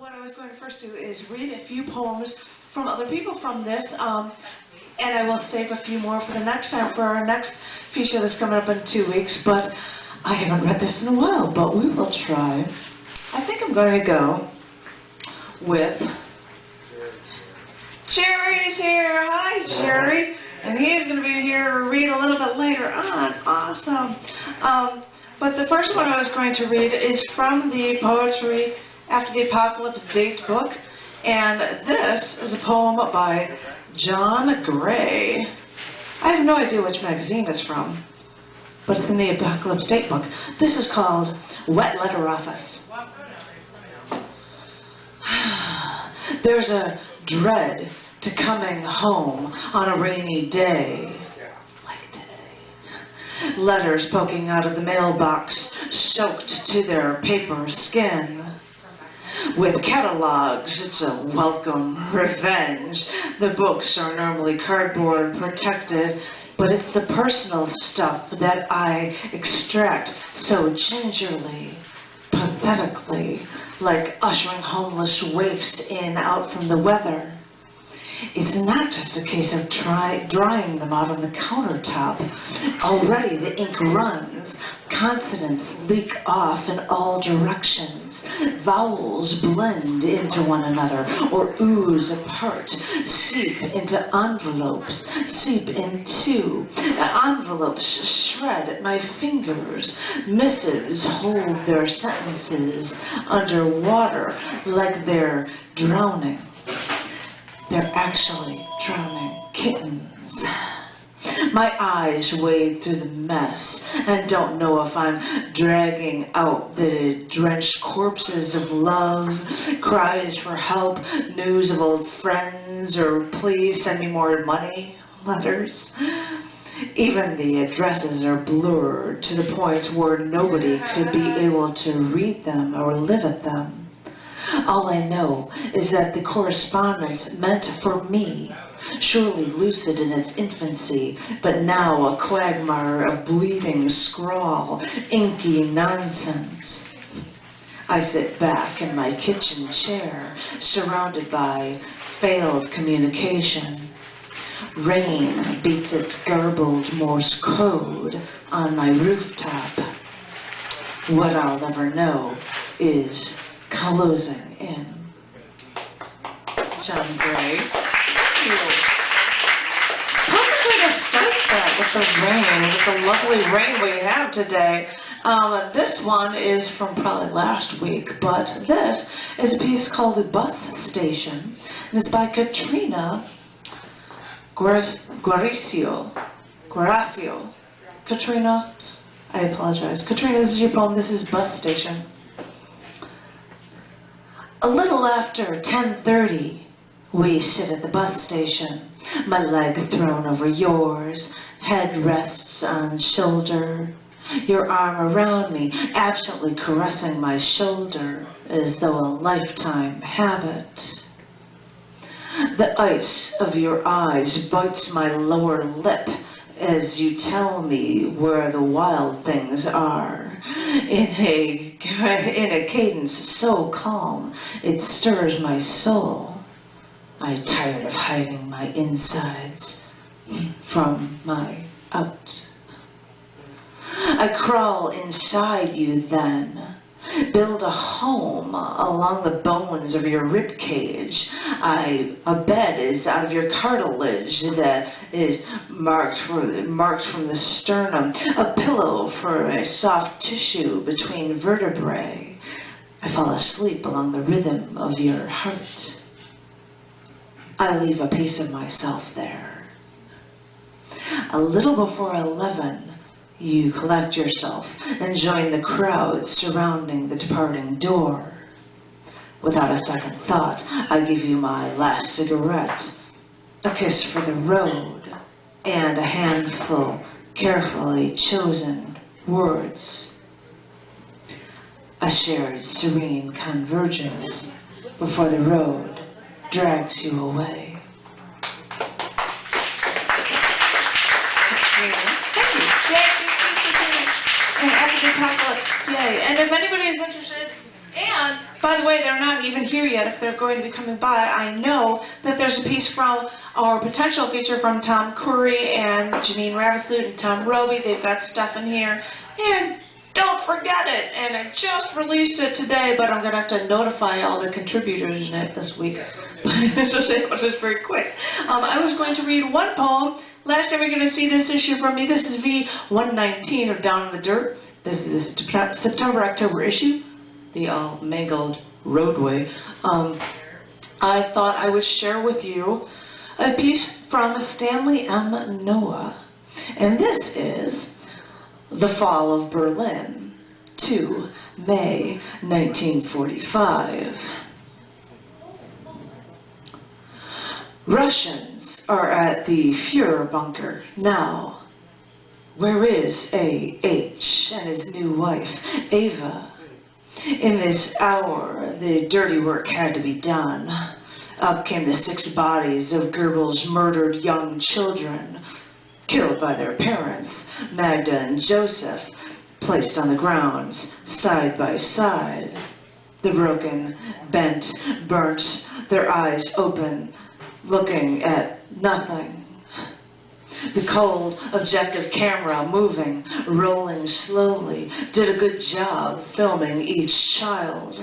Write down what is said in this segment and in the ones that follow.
what I was going to first do is read a few poems from other people from this, and I will save a few more for the next time, for our next feature that's coming up in 2 weeks, but I haven't read this in a while, but we will try. I think I'm going to go with... Gerry's here! Hi, Gerry! And he's going to be here to read a little bit later on. Awesome! But the first one I was going to read is from the Poetry After the Apocalypse Date book, and this is a poem by John Gray. I have no idea which magazine it's from, but it's in the Apocalypse Date book. This is called Wet Letter Office. There's a dread to coming home on a rainy day, like today. Letters poking out of the mailbox, soaked to their paper skin. With catalogs, it's a welcome revenge. The books are normally cardboard protected, but it's the personal stuff that I extract so gingerly, pathetically, like ushering homeless waifs in out from the weather. It's not just a case of drying them out on the countertop. Already the ink runs, consonants leak off in all directions, vowels blend into one another or ooze apart, seep into envelopes, seep into envelopes, shred at my fingers. Missives hold their sentences underwater like they're drowning. They're actually drowning kittens. My eyes wade through the mess and don't know if I'm dragging out the drenched corpses of love, cries for help, news of old friends, or please send me more money letters. Even the addresses are blurred to the point where nobody could be able to read them or live at them. All I know is that the correspondence meant for me, surely lucid in its infancy, but now a quagmire of bleeding scrawl, inky nonsense. I sit back in my kitchen chair, surrounded by failed communication. Rain beats its garbled Morse code on my rooftop. What I'll never know is closing in. John Gray. Perfect way to start that with the lovely rain we have today. This one is from probably last week, but this is a piece called A Bus Station, and it's by Katrina Guarasio. Katrina, I apologize. Katrina, this is your poem. This is Bus Station. A little after 10:30, we sit at the bus station, my leg thrown over yours, head rests on shoulder, your arm around me, absently caressing my shoulder as though a lifetime habit. The ice of your eyes bites my lower lip as you tell me where the wild things are, in a cadence so calm it stirs my soul. I'm tired of hiding my insides from my out. I crawl inside you then, build a home along the bones of your rib cage. A bed is out of your cartilage that is marked from the sternum, a pillow for a soft tissue between vertebrae. I fall asleep along the rhythm of your heart. I leave a piece of myself there. A little before 11, you collect yourself and join the crowd surrounding the departing door. Without a second thought, I give you my last cigarette, a kiss for the road, and a handful carefully chosen words. A shared serene convergence before the road drags you away. And After the Apocalypse, yay. And if anybody is interested, and By the way, they're not even here yet. If they're going to be coming by, I know that there's a piece from our potential feature from Tom Curry and Janine Ravensloot and Tom Roby. They've got stuff in here. And don't forget it. And I just released it today, but I'm going to have to notify all the contributors in it this week. It's very quick. I was going to read one poem. Last time you're going to see this issue from me, this is V119 of Down in the Dirt. This is the September-October issue, the all-mangled roadway. I thought I would share with you a piece from Stanley M. Noah. And this is The Fall of Berlin, 2 May 1945. Russians are at the Fuhrer bunker now. Where is A.H. and his new wife, Ava? In this hour, the dirty work had to be done. Up came the 6 bodies of Goebbels' murdered young children, killed by their parents, Magda and Joseph, placed on the ground, side by side. The broken, bent, burnt, their eyes open, looking at nothing. The cold, objective camera moving, rolling slowly, did a good job filming each child,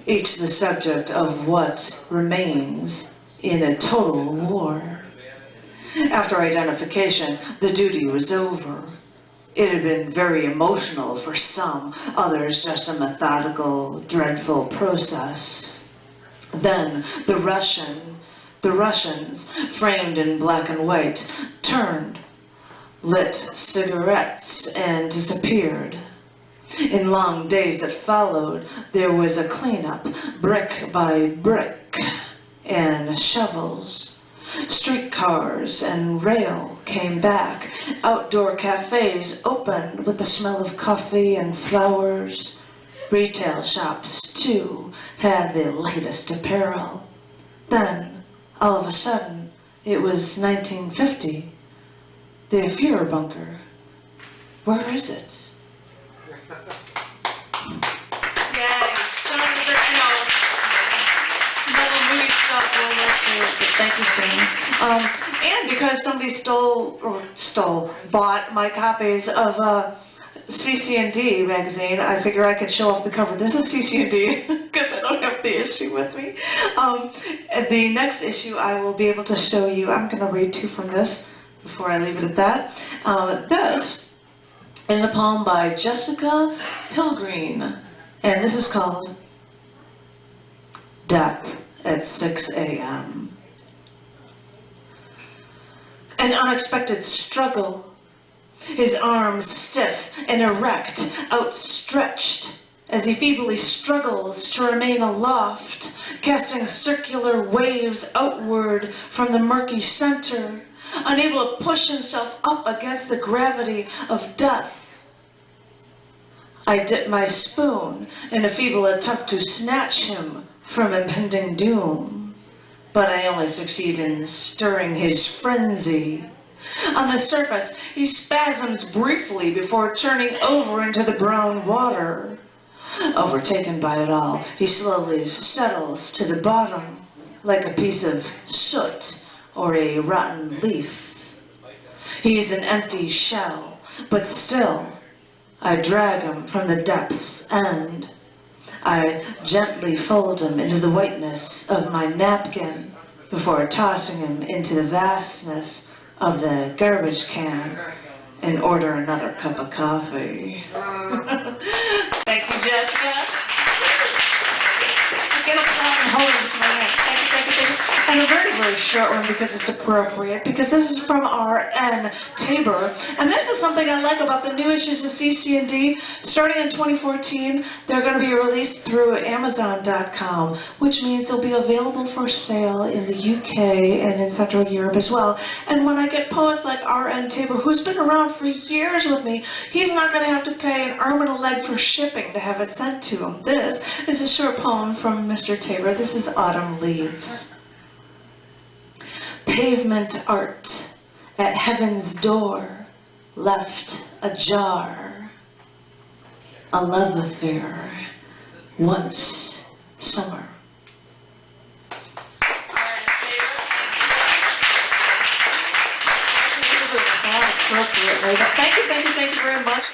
each the subject of what remains in a total war. After identification, the duty was over. It had been very emotional for some, others just a methodical, dreadful process. Then the Russians, framed in black and white, turned, lit cigarettes, and disappeared. In long days that followed, there was a cleanup, brick by brick, and shovels. Streetcars and rail came back. Outdoor cafes opened with the smell of coffee and flowers. Retail shops, too, had the latest apparel. Then, all of a sudden, it was 1950. The Fuhrer bunker. Where is it? Yeah, some of the, little movie stuff will let you, but thank you, Stan. And because somebody bought my copies of cc&d magazine, I figure I can show off the cover. This is cc&d, because I don't have the issue with me. The next issue I will be able to show you, I'm going to read 2 from this before I leave it at that. This is a poem by Jessica Pilgreen, and this is called Depp at 6 a.m. An unexpected struggle. His arms stiff and erect, outstretched, as he feebly struggles to remain aloft, casting circular waves outward from the murky center, unable to push himself up against the gravity of death. I dip my spoon in a feeble attempt to snatch him from impending doom, but I only succeed in stirring his frenzy. On the surface, he spasms briefly before turning over into the brown water. Overtaken by it all, he slowly settles to the bottom, like a piece of soot or a rotten leaf. He's an empty shell, but still, I drag him from the depths, and I gently fold him into the whiteness of my napkin before tossing him into the vastness of the garbage can and order another cup of coffee. Thank you, Jessica. Get up and hold this in my hand. Thank you, thank you, thank you. And a very, very short one because it's appropriate, because this is from R.N. Tabor. And this is something I like about the new issues of cc&d. Starting in 2014, they're going to be released through Amazon.com, which means they'll be available for sale in the UK and in Central Europe as well. And when I get poets like R.N. Tabor, who's been around for years with me, he's not going to have to pay an arm and a leg for shipping to have it sent to him. This is a short poem from Mr. Tabor. This is Autumn Leaves. Pavement art at heaven's door, left ajar. A love affair, once summer. Appropriately. Thank you very much.